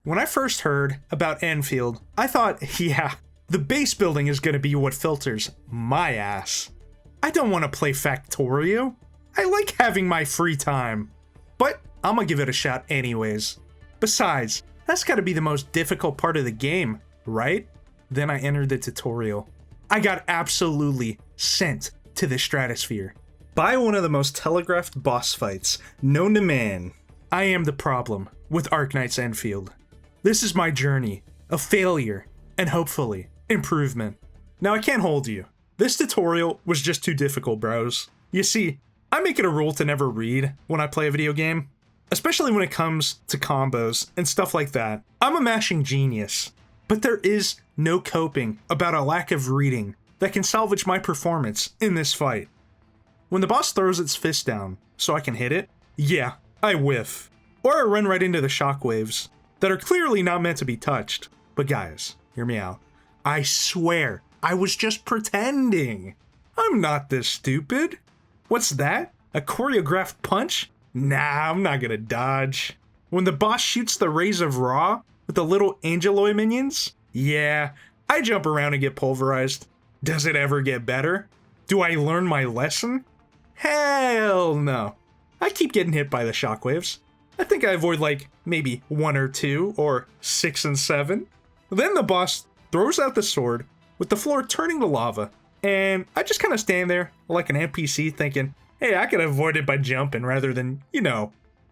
When I first heard about Endfield, I thought, yeah, the base building is gonna be what filters my ass. I don't want to play Factorio. I like having my free time. But I'm gonna give it a shot anyways. Besides, that's gotta be the most difficult part of the game, right? Then I entered the tutorial. I got absolutely sent to the stratosphere by one of the most telegraphed boss fights known to man. I am the problem with Arknights Endfield. This is my journey of failure and hopefully improvement. Now I can't hold you. This tutorial was just too difficult, bros. You see, I make it a rule to never read when I play a video game, especially when it comes to combos and stuff like that. I'm a mashing genius, but there is no coping about a lack of reading that can salvage my performance in this fight. When the boss throws its fist down so I can hit it, yeah, I whiff. Or I run right into the shockwaves that are clearly not meant to be touched. But guys, hear me out. I swear, I was just pretending. I'm not this stupid. What's that? A choreographed punch? Nah, I'm not gonna dodge. When the boss shoots the rays of Ra with the little Angeloid minions? Yeah, I jump around and get pulverized. Does it ever get better? Do I learn my lesson? Hell no. I keep getting hit by the shockwaves. I think I avoid like maybe 1 or 2 or 6 and 7. Then the boss throws out the sword with the floor turning to lava, and I just kind of stand there like an NPC thinking, hey, I could avoid it by jumping rather than,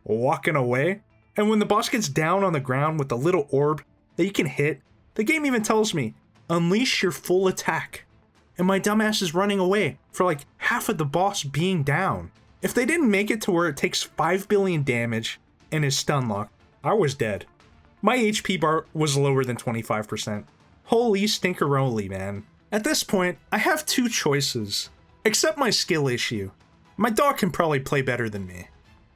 walking away. And when the boss gets down on the ground with the little orb that you can hit, the game even tells me, unleash your full attack. And my dumbass is running away for like half of the boss being down. If they didn't make it to where it takes 5 billion damage and is stun locked, I was dead. My HP bar was lower than 25%. Holy stinkeroli, man. At this point, I have 2 choices. Accept my skill issue. My dog can probably play better than me.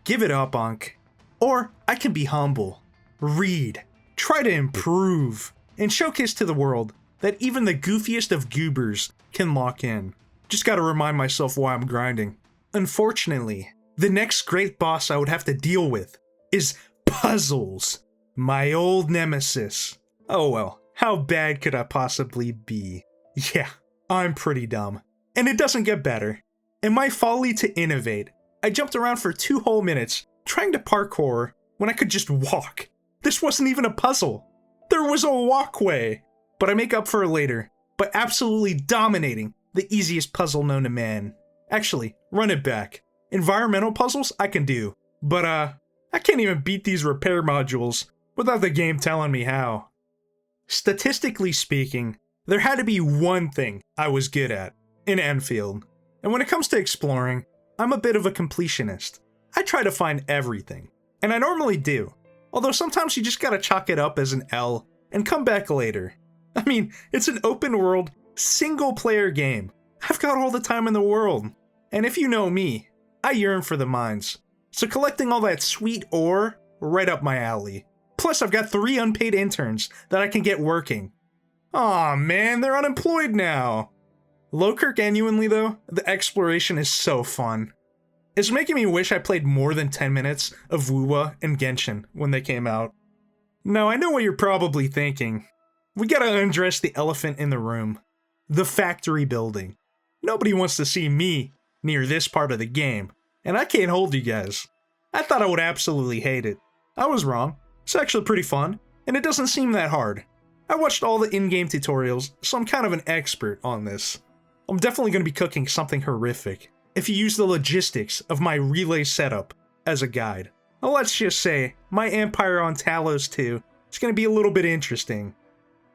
Give it up, Unc. Or I can be humble, read, try to improve, and showcase to the world that even the goofiest of goobers can lock in. Just gotta remind myself why I'm grinding. Unfortunately, the next great boss I would have to deal with is puzzles. My old nemesis. Oh well, how bad could I possibly be? Yeah, I'm pretty dumb. And it doesn't get better. In my folly to innovate, I jumped around for 2 whole minutes trying to parkour when I could just walk. This wasn't even a puzzle. There was a walkway. But I make up for it later by absolutely dominating the easiest puzzle known to man. Actually, run it back. Environmental puzzles I can do, but I can't even beat these repair modules without the game telling me how. Statistically speaking, there had to be one thing I was good at in Endfield. And when it comes to exploring, I'm a bit of a completionist. I try to find everything, and I normally do. Although sometimes you just gotta chalk it up as an L and come back later. I mean, it's an open world, single player game. I've got all the time in the world. And if you know me, I yearn for the mines. So collecting all that sweet ore, right up my alley. Plus I've got 3 unpaid interns that I can get working. Aw man, they're unemployed now. Lowkirk genuinely though, the exploration is so fun. It's making me wish I played more than 10 minutes of Wuwa and Genshin when they came out. Now I know what you're probably thinking. We gotta undress the elephant in the room. The factory building. Nobody wants to see me near this part of the game, and I can't hold you guys. I thought I would absolutely hate it. I was wrong. It's actually pretty fun, and it doesn't seem that hard. I watched all the in-game tutorials, so I'm kind of an expert on this. I'm definitely going to be cooking something horrific if you use the logistics of my relay setup as a guide. Well, let's just say my empire on Talos 2 is going to be a little bit interesting.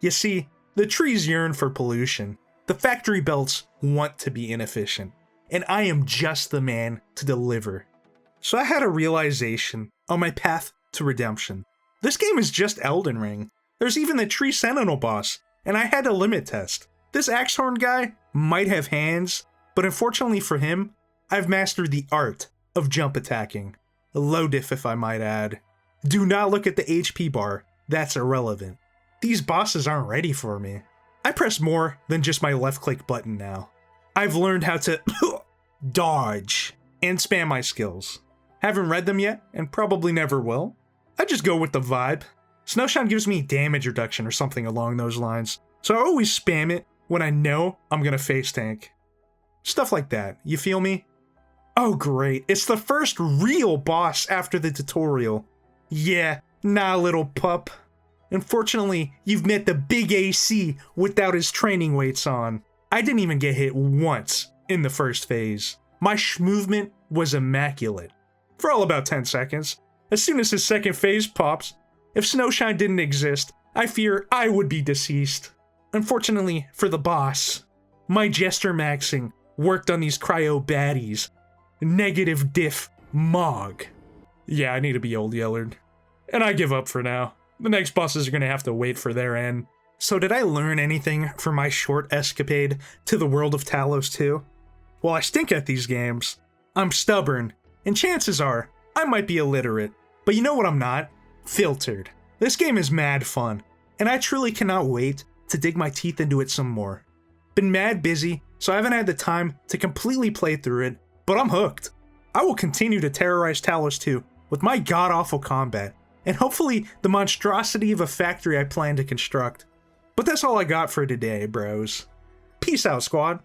You see, the trees yearn for pollution. The factory belts want to be inefficient. And I am just the man to deliver. So I had a realization on my path to redemption. This game is just Elden Ring. There's even the Tree Sentinel boss, and I had a limit test. This Axehorn guy might have hands, but unfortunately for him, I've mastered the art of jump attacking. Low diff if I might add. Do not look at the HP bar, that's irrelevant. These bosses aren't ready for me. I press more than just my left click button now. I've learned how to dodge and spam my skills. Haven't read them yet, and probably never will. I just go with the vibe. Snowshine gives me damage reduction or something along those lines, so I always spam it when I know I'm gonna face tank. Stuff like that, you feel me? Oh great, it's the first real boss after the tutorial. Yeah, nah little pup. Unfortunately, you've met the big AC without his training weights on. I didn't even get hit once in the first phase. My movement was immaculate. For all about 10 seconds. As soon as his second phase pops, if Snowshine didn't exist, I fear I would be deceased. Unfortunately for the boss, my Jester Maxing worked on these cryo baddies. Negative diff Mog. Yeah, I need to be old Yellard. And I give up for now. The next bosses are gonna have to wait for their end. So did I learn anything from my short escapade to the world of Talos 2? Well, I stink at these games. I'm stubborn, and chances are, I might be illiterate. But you know what I'm not? Filtered. This game is mad fun, and I truly cannot wait to dig my teeth into it some more. Been mad busy, so I haven't had the time to completely play through it, but I'm hooked. I will continue to terrorize Talos 2 with my god-awful combat, and hopefully the monstrosity of a factory I plan to construct. But that's all I got for today, bros. Peace out, squad.